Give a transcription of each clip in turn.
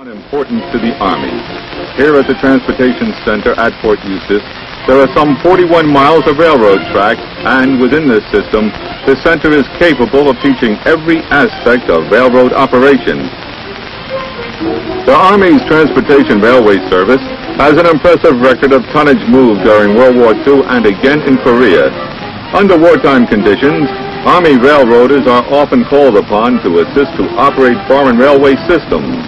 Importance to the Army. Here at the Transportation Center at Fort Eustis, there are some 41 miles of railroad track, and within this system, the center is capable of teaching every aspect of railroad operation. The Army's Transportation Railway Service has an impressive record of tonnage moved during World War II and again in Korea. Under wartime conditions, Army railroaders are often called upon to assist to operate foreign railway systems.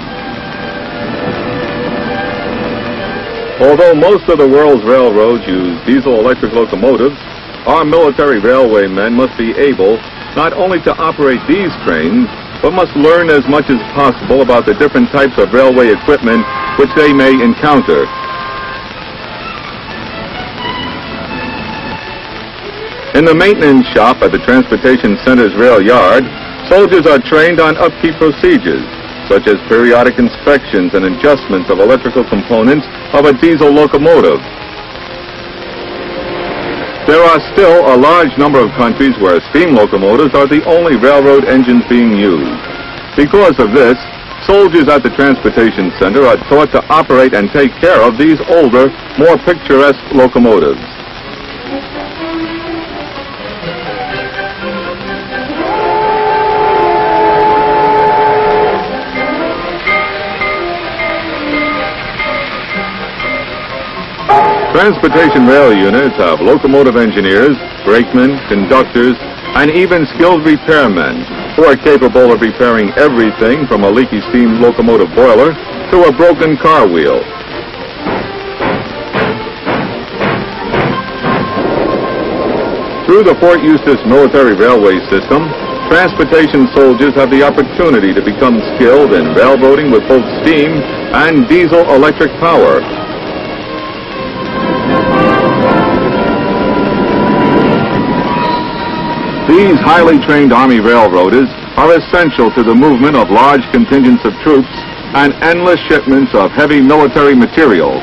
Although most of the world's railroads use diesel-electric locomotives, our military railwaymen must be able not only to operate these trains, but must learn as much as possible about the different types of railway equipment which they may encounter. In the maintenance shop at the Transportation Center's rail yard, soldiers are trained on upkeep procedures, such as periodic inspections and adjustments of electrical components of a diesel locomotive. There are still a large number of countries where steam locomotives are the only railroad engines being used. Because of this, soldiers at the Transportation Center are taught to operate and take care of these older, more picturesque locomotives. Transportation rail units have locomotive engineers, brakemen, conductors, and even skilled repairmen who are capable of repairing everything from a leaky steam locomotive boiler to a broken car wheel. Through the Fort Eustis Military Railway System, transportation soldiers have the opportunity to become skilled in railroading with both steam and diesel-electric power. These highly trained Army railroaders are essential to the movement of large contingents of troops and endless shipments of heavy military material.